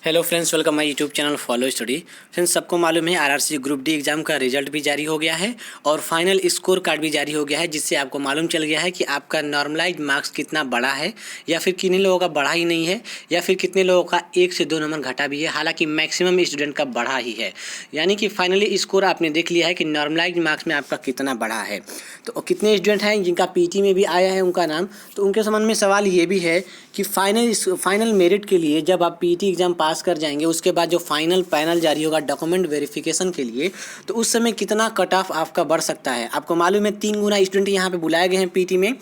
Hello friends, welcome my YouTube channel follow study. Friends, सबको मालूम है आरआरसी ग्रुप डी एग्जाम का result भी जारी हो गया है और फाइनल स्कोर कार्ड भी जारी हो गया है, जिससे आपको मालूम चल गया है कि आपका नॉर्मलाइज मार्क्स कितना बड़ा है या फिर कितने लोगों का बढ़ा ही नहीं है या फिर कितने लोगों का 1 से 2 नंबर घटा भी है। हालांकि मैक्सिमम स्टूडेंट का बढ़ा ही है, यानी कि फाइनली स्कोर आपने देख लिया है कि नॉर्मलाइज मार्क्स में आपका कितना बढ़ा है। तो कितने स्टूडेंट हैं जिनका पीटी में भी आया है उनका नाम, तो उनके संबंध में सवाल ये भी है कि फाइनल मेरिट के लिए जब आप पीटी एग्जाम पास कर जाएंगे, उसके बाद जो फाइनल पैनल जारी होगा डॉक्यूमेंट वेरिफिकेशन के लिए, तो उस समय कितना कट ऑफ आपका बढ़ सकता है। आपको मालूम है 3 गुना स्टूडेंट यहाँ पे बुलाए गए हैं पीटी में।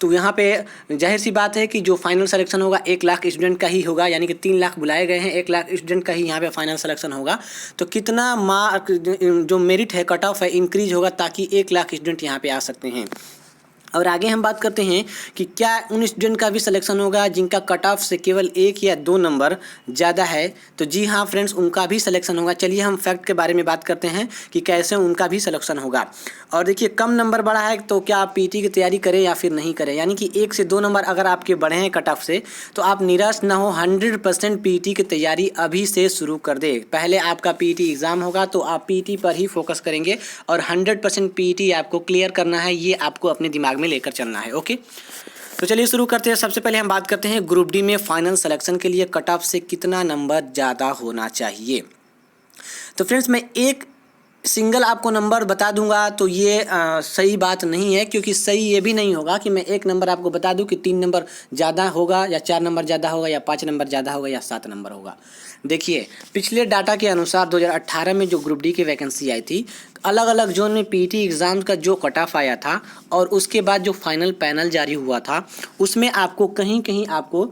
तो यहाँ पे जाहिर सी बात है कि जो फाइनल सिलेक्शन होगा 1 लाख स्टूडेंट का ही होगा, यानी कि 3 लाख बुलाए गए हैं, 1 लाख स्टूडेंट का ही यहाँ पे फाइनल सिलेक्शन होगा। तो कितना मार्क जो मेरिट है, कट ऑफ है, इंक्रीज होगा ताकि 1 लाख स्टूडेंट यहाँ पे आ सकते हैं। और आगे हम बात करते हैं कि क्या उन स्टूडेंट का भी सिलेक्शन होगा जिनका कट ऑफ से केवल 1 या 2 नंबर ज़्यादा है। तो जी हाँ फ्रेंड्स, उनका भी सिलेक्शन होगा। चलिए हम फैक्ट के बारे में बात करते हैं कि कैसे उनका भी सिलेक्शन होगा। और देखिए, कम नंबर बढ़ा है तो क्या आप पीटी की तैयारी करें या फिर नहीं करें, यानी कि 1 से 2 नंबर अगर आपके बढ़े हैं कट ऑफ से, तो आप निराश ना हो, 100% पीटी की तैयारी अभी से शुरू कर दे। पहले आपका पीटी एग्ज़ाम होगा तो आप पीटी पर ही फोकस करेंगे और 100% पीटी आपको क्लियर करना है, ये आपको अपने दिमाग में लेकर चलना है। ओके, तो चलिए शुरू करते हैं। सबसे पहले हम बात करते हैं ग्रुप डी में फाइनल सिलेक्शन के लिए कट ऑफ से कितना नंबर ज़्यादा होना चाहिए। तो फ्रेंड्स, मैं एक सिंगल आपको नंबर बता दूंगा तो ये सही बात नहीं है, क्योंकि सही ये भी नहीं होगा कि मैं एक नंबर आपको बता दूं कि 3 नंबर ज़्यादा होगा या 4 नंबर ज़्यादा होगा या 5 नंबर ज़्यादा होगा या 7 नंबर होगा। देखिए, पिछले डाटा के अनुसार 2018 में जो ग्रुप डी की वैकेंसी आई थी, अलग अलग जोन में पीटी एग्ज़ाम का जो कट ऑफ आया था और उसके बाद जो फाइनल पैनल जारी हुआ था, उसमें आपको कहीं कहीं आपको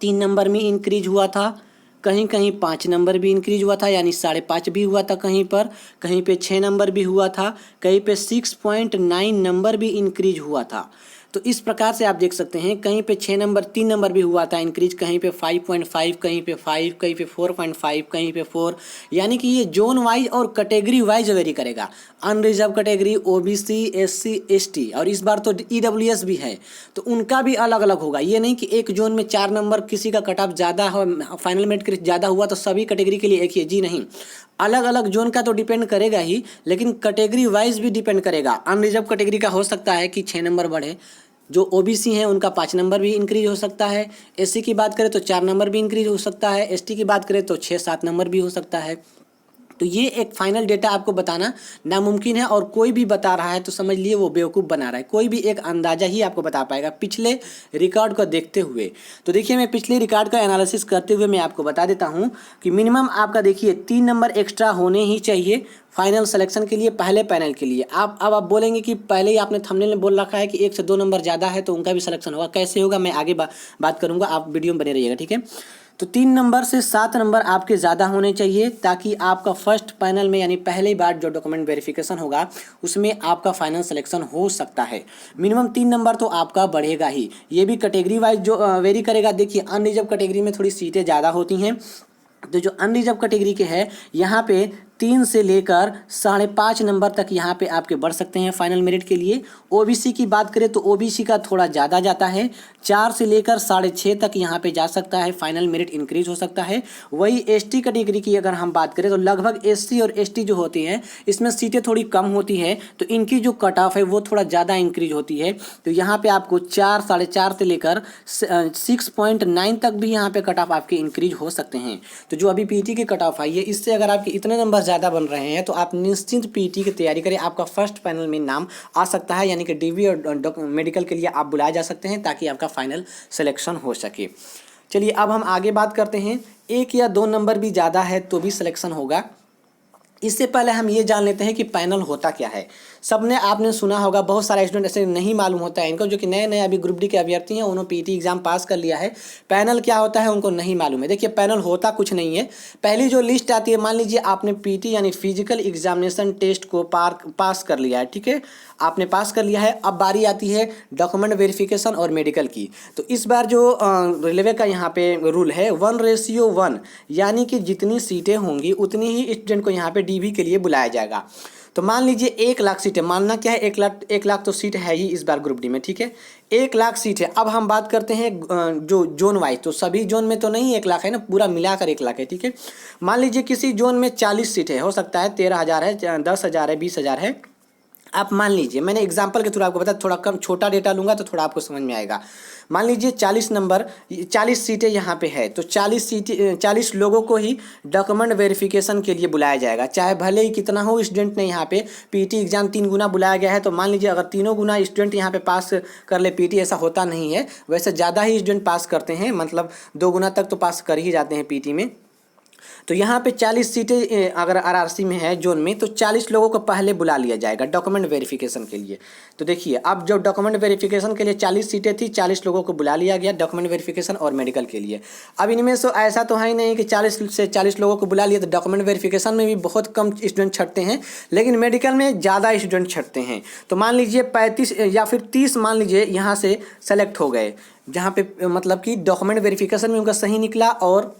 3 नंबर में इंक्रीज हुआ था, कहीं कहीं 5 नंबर भी इंक्रीज हुआ था, यानी 5.5 भी हुआ था कहीं पे 6 नंबर भी हुआ था, कहीं पे 6.9 नंबर भी इंक्रीज हुआ था। तो इस प्रकार से आप देख सकते हैं, कहीं पे 6 नंबर 3 नंबर भी हुआ था इंक्रीज, कहीं पे 5.5, कहीं पे 5, कहीं पे 4.5, कहीं पे 4, यानी कि ये जोन वाइज और कैटेगरी वाइज वेरी करेगा। Unreserve category, OBC, SC, ST और इस बार तो ईडब्ल्यूएस भी है, तो उनका भी अलग अलग होगा। ये नहीं कि एक जोन में 4 नंबर किसी का कट ऑफ ज़्यादा हो, फाइनल मेरिट के ज़्यादा हुआ तो सभी कैटेगरी के लिए एक ही, जी नहीं, अलग अलग जोन का तो डिपेंड करेगा ही, लेकिन कैटेगरी वाइज भी डिपेंड करेगा। अनरिजर्व कैटेगरी का हो सकता है कि 6 नंबर बढ़े, जो ओबीसी हैं उनका 5 नंबर भी इंक्रीज हो सकता है, एससी की बात करें तो 4 नंबर भी इंक्रीज हो सकता है, एसटी की बात करें तो 6-7 नंबर भी हो सकता है। तो ये एक फाइनल डेटा आपको बताना नामुमकिन है, और कोई भी बता रहा है तो समझ लिए वो बेवकूफ़ बना रहा है। कोई भी एक अंदाज़ा ही आपको बता पाएगा पिछले रिकॉर्ड को देखते हुए। तो देखिए, मैं पिछले रिकॉर्ड का एनालिसिस करते हुए मैं आपको बता देता हूँ कि मिनिमम आपका देखिए 3 नंबर एक्स्ट्रा होने ही चाहिए फाइनल सिलेक्शन के लिए, पहले पैनल के लिए। अब आप बोलेंगे कि पहले ही आपने थंबनेल में बोल रखा है कि 1 से 2 नंबर ज़्यादा है तो उनका भी सिलेक्शन होगा। कैसे होगा मैं आगे बात करूँगा, आप वीडियो में बने रहिएगा, ठीक है। तो 3 नंबर से 7 नंबर आपके ज़्यादा होने चाहिए, ताकि आपका फर्स्ट पैनल में, यानी पहली बार जो डॉक्यूमेंट वेरिफिकेशन होगा उसमें आपका फाइनल सिलेक्शन हो सकता है। मिनिमम 3 नंबर तो आपका बढ़ेगा ही। ये भी कैटेगरी वाइज जो वेरी करेगा। देखिए, अनरिजर्व कैटेगरी में थोड़ी सीटें ज़्यादा होती हैं, तो जो अनरिजर्व कैटेगरी के हैं यहाँ पे 3 से लेकर 5.5 नंबर तक यहाँ पे आपके बढ़ सकते हैं फाइनल मेरिट के लिए। ओबीसी की बात करें तो ओबीसी का थोड़ा ज़्यादा जाता है, 4 से लेकर 6.5 तक यहाँ पे जा सकता है, फाइनल मेरिट इंक्रीज हो सकता है। वही एसटी कैटेगरी की अगर हम बात करें तो लगभग एससी और एसटी जो होती हैं इसमें सीटें थोड़ी कम होती है, तो इनकी जो कट ऑफ है वो थोड़ा ज़्यादा इंक्रीज होती है। तो यहाँ पर आपको 4, 4.5 से लेकर 6.9 तक भी यहाँ पे कट ऑफ आपके इंक्रीज हो सकते हैं। तो जो अभी पीटी की कट ऑफ आई है, इससे अगर आपके इतने नंबर ज़्यादा बन रहे हैं तो आप निश्चिंत पीटी की तैयारी करें। आपका फर्स्ट पैनल में नाम आ सकता है, यानी कि डीवी और मेडिकल के लिए आप बुलाए जा सकते हैं ताकि आपका फाइनल सिलेक्शन हो सके। चलिए अब हम आगे बात करते हैं, 1 या 2 नंबर भी ज़्यादा है तो भी सिलेक्शन होगा। इससे पहले हम ये जान लेते हैं कि पैनल होता क्या है। सबने आपने सुना होगा, बहुत सारे स्टूडेंट ऐसे नहीं मालूम होता है इनको, जो कि नए नए अभी ग्रुप डी के अभ्यर्थी हैं, उन्होंने पीटी एग्जाम पास कर लिया है, पैनल क्या होता है उनको नहीं मालूम है। देखिए, पैनल होता कुछ नहीं है। पहली जो लिस्ट आती है, मान लीजिए आपने पीटी यानी फिजिकल एग्जामिनेशन टेस्ट को पास कर लिया है, ठीक है, आपने पास कर लिया है। अब बारी आती है डॉक्यूमेंट वेरिफिकेशन और मेडिकल की। तो इस बार जो रेलवे का यहाँ पे रूल है 1:1, यानी कि जितनी सीटें होंगी उतनी ही स्टूडेंट को यहाँ पे डीवी के लिए बुलाया जाएगा। तो मान लीजिए 1 लाख सीट है, मानना क्या है 1 लाख तो सीट है ही इस बार ग्रुप डी में, ठीक है 1 लाख सीट है। अब हम बात करते हैं जो जोन वाइज, तो सभी जोन में तो नहीं 1 लाख है ना, पूरा मिलाकर 1 लाख है, ठीक है। मान लीजिए किसी जोन में 40 सीट है, हो सकता है 13,000 है, 10,000 है, 20,000 है। आप मान लीजिए, मैंने एग्जांपल के थ्रू आपको बताया, थोड़ा कम छोटा डेटा लूँगा तो थोड़ा आपको समझ में आएगा। मान लीजिए 40 सीटें यहाँ पे है, तो 40 लोगों को ही डॉक्यूमेंट वेरिफिकेशन के लिए बुलाया जाएगा, चाहे भले ही कितना हो स्टूडेंट ने। यहाँ पे पीटी एग्जाम 3 गुना बुलाया गया है, तो मान लीजिए अगर 3 गुना स्टूडेंट यहाँ पे पास कर ले पीटी, ऐसा होता नहीं है, वैसे ज़्यादा ही स्टूडेंट पास करते हैं, मतलब 2 गुना तक तो पास कर ही जाते हैं पीटी में। तो यहाँ पे 40 सीटें अगर आरआरसी में है जोन में, तो 40 लोगों को पहले बुला लिया जाएगा डॉक्यूमेंट वेरिफिकेशन के लिए। तो देखिए अब जो डॉक्यूमेंट वेरिफिकेशन के लिए 40 सीटें थी, 40 लोगों को बुला लिया गया डॉक्यूमेंट वेरिफिकेशन और मेडिकल के लिए। अब इनमें से ऐसा तो है ही नहीं कि 40 से 40 लोगों को बुला लिया, तो डॉक्यूमेंट वेरिफिकेशन में भी बहुत कम स्टूडेंट छटते हैं, लेकिन मेडिकल में ज़्यादा स्टूडेंट छटते हैं। तो मान लीजिए 35 या फिर 30 मान लीजिए यहाँ से सेलेक्ट हो गए, जहाँ पे मतलब कि डॉक्यूमेंट वेरिफिकेशन में उनका सही निकला और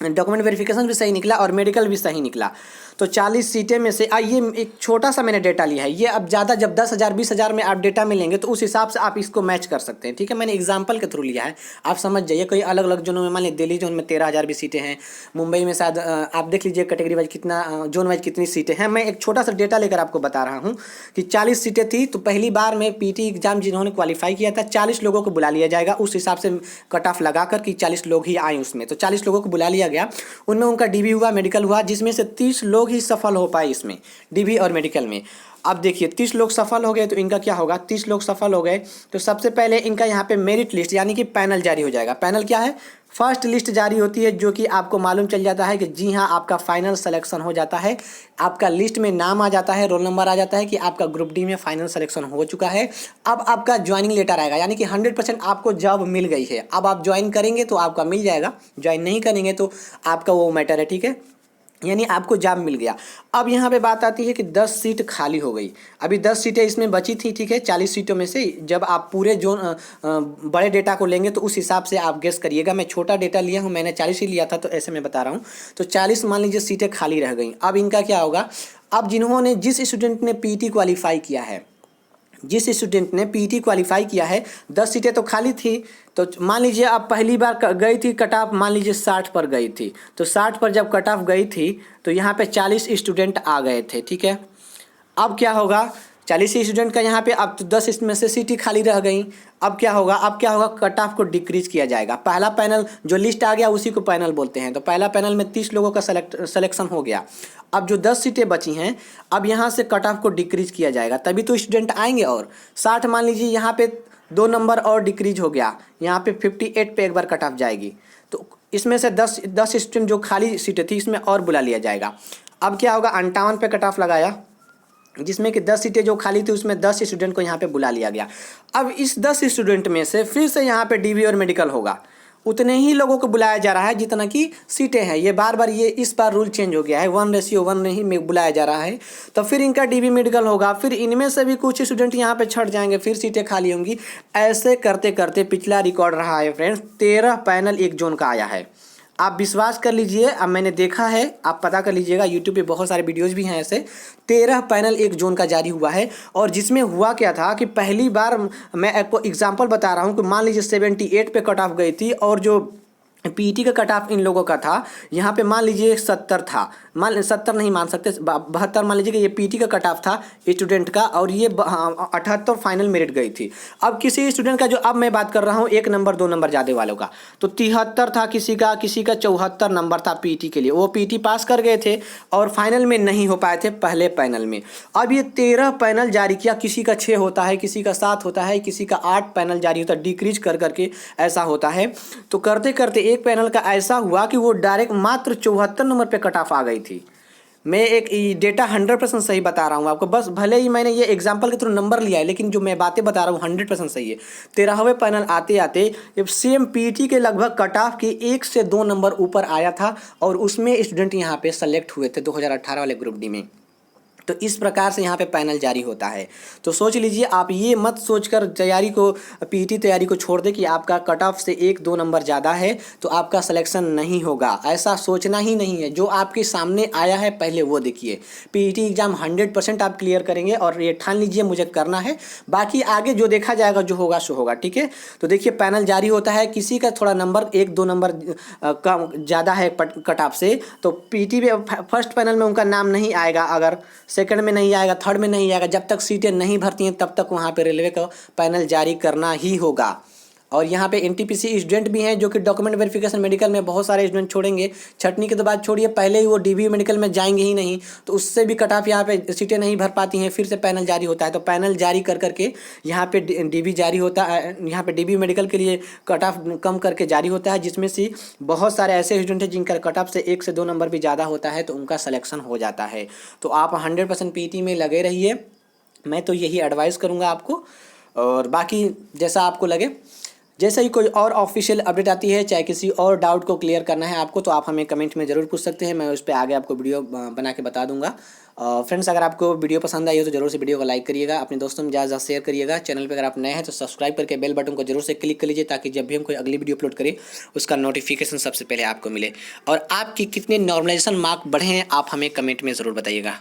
डॉक्यूमेंट वेरिफिकेशन भी सही निकला और मेडिकल भी सही निकला। तो 40 सीटें में से ये एक छोटा सा मैंने डेटा लिया है, ये अब ज़्यादा जब 10,000 20,000 में आप डेटा में लेंगे तो उस हिसाब से आप इसको मैच कर सकते हैं, ठीक है। मैंने एग्जांपल के थ्रू लिया है, आप समझ जाइए। कोई अलग अलग जोनों में, मान लीजिए दिल्ली जोन में 13,000 भी सीटें हैं, मुंबई में शायद आप देख लीजिए कैटेगरी वाइज कितना, जोन वाइज कितनी सीटें हैं। मैं एक छोटा सा डेटा लेकर आपको बता रहा हूँ कि 40 सीटें थी, तो पहली बार में पीटी एग्जाम जिन्होंने क्वालिफाई किया था 40 लोगों को बुला लिया जाएगा, उस हिसाब से कट ऑफ लगाकर कि 40 लोग ही आए उसमें। तो 40 लोगों को बुला लिया गया, उनमें उनका डीबी हुआ, मेडिकल हुआ, जिसमें से 30 लोग ही सफल हो पाए इसमें डीबी और मेडिकल में। अब देखिए 30 लोग सफल हो गए, तो इनका क्या होगा, 30 लोग सफल हो गए तो सबसे पहले इनका यहाँ पे मेरिट लिस्ट यानी कि पैनल जारी हो जाएगा। पैनल क्या है, फर्स्ट लिस्ट जारी होती है, जो कि आपको मालूम चल जाता है कि जी हाँ आपका फाइनल सिलेक्शन हो जाता है, आपका लिस्ट में नाम आ जाता है, रोल नंबर आ जाता है कि आपका ग्रुप डी में फाइनल सिलेक्शन हो चुका है। अब आपका ज्वाइनिंग लेटर आएगा, यानी कि 100% आपको जॉब मिल गई है। अब आप ज्वाइन करेंगे तो आपका मिल जाएगा, ज्वाइन नहीं करेंगे तो आपका वो मैटर है, ठीक है, यानी आपको जॉब मिल गया। अब यहाँ पे बात आती है कि 10 सीट खाली हो गई, अभी 10 सीटें इसमें बची थी, ठीक है। 40 सीटों में से जब आप पूरे जोन बड़े डेटा को लेंगे तो उस हिसाब से आप गेस करिएगा। मैं छोटा डेटा लिया हूँ, मैंने 40 ही लिया था, तो ऐसे मैं बता रहा हूँ। तो 40 मान लीजिए सीटें खाली रह गई। अब इनका क्या होगा, अब जिन्होंने जिस स्टूडेंट ने पीटी क्वालिफाई किया है, जिस स्टूडेंट ने पीटी क्वालिफाई किया है, 10 सीटें तो खाली थी, तो मान लीजिए आप पहली बार गई थी कट ऑफ, मान लीजिए 60 पर गई थी, तो 60 पर जब कट ऑफ गई थी तो यहाँ पे 40 स्टूडेंट आ गए थे, ठीक है। अब क्या होगा, 40 स्टूडेंट का यहाँ पे अब तो 10 इसमें से सीटें खाली रह गई। अब क्या होगा, कट ऑफ को डिक्रीज किया जाएगा। पहला पैनल जो लिस्ट आ गया उसी को पैनल बोलते हैं, तो पहला पैनल में 30 लोगों का सिलेक्शन हो गया। अब जो 10 सीटें बची हैं, अब यहाँ से कट ऑफ को डिक्रीज किया जाएगा, तभी तो स्टूडेंट आएंगे। और 60 मान लीजिए यहाँ पे 2 नंबर और डिक्रीज हो गया, यहाँ पे 58 पे एक बार कट ऑफ जाएगी, तो इसमें से 10 स्टूडेंट जो खाली सीटें थी इसमें और बुला लिया जाएगा। अब क्या होगा, 58 पे कट ऑफ लगाया, जिसमें कि 10 सीटें जो खाली थी उसमें 10 स्टूडेंट को यहाँ पे बुला लिया गया। अब इस 10 स्टूडेंट में से फिर से यहाँ पे डीबी और मेडिकल होगा, उतने ही लोगों को बुलाया जा रहा है जितना कि सीटें हैं। ये बार बार इस बार रूल चेंज हो गया है, 1:1 नहीं में बुलाया जा रहा है। तो फिर इनका डीबी मेडिकल होगा, फिर इनमें से भी कुछ स्टूडेंट यहाँ पे छट जाएंगे, फिर सीटें खाली होंगी। ऐसे करते करते पिछला रिकॉर्ड रहा है फ्रेंड्स, 13 पैनल एक जोन का आया है। आप विश्वास कर लीजिए, अब मैंने देखा है, आप पता कर लीजिएगा, यूट्यूब पे बहुत सारे वीडियोस भी हैं ऐसे। 13 पैनल एक जोन का जारी हुआ है, और जिसमें हुआ क्या था कि पहली बार मैं आपको एग्जांपल बता रहा हूँ कि मान लीजिए 78 पे कट ऑफ गई थी, और जो पीटी का कट ऑफ इन लोगों का था यहाँ पे मान लीजिए 70 था, 70 नहीं मान सकते, 72 मान लीजिए कि ये पीटी का कट ऑफ था स्टूडेंट का, और ये 78 फाइनल मेरिट गई थी। अब किसी स्टूडेंट का, जो अब मैं बात कर रहा हूँ 1 नंबर 2 नंबर ज़्यादा वालों का, तो 73 था किसी का 74 नंबर था पीटी के लिए, वो पीटी पास कर गए थे और फाइनल में नहीं हो पाए थे पहले पैनल में। अब ये 13 पैनल जारी किया, किसी का 6 होता है, किसी का 7 होता है, किसी का 8 पैनल जारी होता है, डिक्रीज कर करके ऐसा होता है। तो करते करते एक पैनल का ऐसा हुआ कि वो डायरेक्ट मात्र 74 नंबर पे कट ऑफ आ गई थी। मैं एक डेटा 100% सही बता रहा हूँ आपको, बस भले ही मैंने ये एग्जांपल के थ्रू नंबर लिया है, लेकिन जो मैं बातें बता रहा हूँ 100% सही है। 13वें पैनल आते आते जब सेम पीटी के लगभग कट ऑफ के 1 से 2 नंबर ऊपर आया था, और उसमें स्टूडेंट यहाँ पे सेलेक्ट हुए थे 2018 वाले ग्रुप डी में। तो इस प्रकार से यहाँ पे पैनल जारी होता है। तो सोच लीजिए, आप ये मत सोचकर तैयारी को, पीटी तैयारी को छोड़ दें कि आपका कट ऑफ से 1-2 नंबर ज़्यादा है तो आपका सिलेक्शन नहीं होगा। ऐसा सोचना ही नहीं है। जो आपके सामने आया है पहले वो देखिए। पीटी एग्ज़ाम 100% आप क्लियर करेंगे और ये ठान लीजिए मुझे करना है, बाकी आगे जो देखा जाएगा, जो होगा सो होगा। ठीक है, तो देखिए पैनल जारी होता है। किसी का थोड़ा नंबर 1-2 नंबर कम ज़्यादा है कट ऑफ से, तो पीटी में फर्स्ट पैनल में उनका नाम नहीं आएगा, अगर सेकंड में नहीं आएगा, थर्ड में नहीं आएगा, जब तक सीटें नहीं भरती हैं तब तक वहाँ पे रेलवे का पैनल जारी करना ही होगा। और यहाँ पे एनटीपीसी स्टूडेंट भी हैं जो कि डॉक्यूमेंट वेरिफिकेशन मेडिकल में बहुत सारे स्टूडेंट छोड़ेंगे। छटनी के तो बात छोड़िए, पहले ही वो डीबी मेडिकल में जाएंगे ही नहीं, तो उससे भी कट ऑफ यहाँ पे सीटें नहीं भर पाती हैं, फिर से पैनल जारी होता है। तो पैनल जारी कर करके यहाँ पे डीबी जारी होता है, यहाँ पे डीबी मेडिकल के लिए कट ऑफ कम करके जारी होता है, जिसमें से बहुत सारे ऐसे स्टूडेंट हैं जिनका कट ऑफ से 1 से 2 नंबर भी ज़्यादा होता है, तो उनका सिलेक्शन हो जाता है। तो आप 100% पीटी में लगे रहिए, मैं तो यही एडवाइस करूँगा आपको। और बाकी जैसा आपको लगे, जैसे ही कोई और ऑफिशियल अपडेट आती है, चाहे किसी और डाउट को क्लियर करना है आपको, तो आप हमें कमेंट में ज़रूर पूछ सकते हैं। मैं उस पर आगे आपको वीडियो बना के बता दूंगा। फ्रेंड्स, अगर आपको वीडियो पसंद आई हो तो जरूर से वीडियो को लाइक करिएगा, अपने दोस्तों में ज़्यादा शेयर करिएगा। चैनल पर अगर आप नए हैं तो सब्सक्राइब करके बेल बटन को जरूर से क्लिक कर लीजिए, ताकि जब भी हम कोई अगली वीडियो अपलोड करें उसका नोटिफिकेशन सबसे पहले आपको मिले। और आपकी कितने नॉर्मलाइजेशन मार्क बढ़े हैं आप हमें कमेंट में ज़रूर बताइएगा।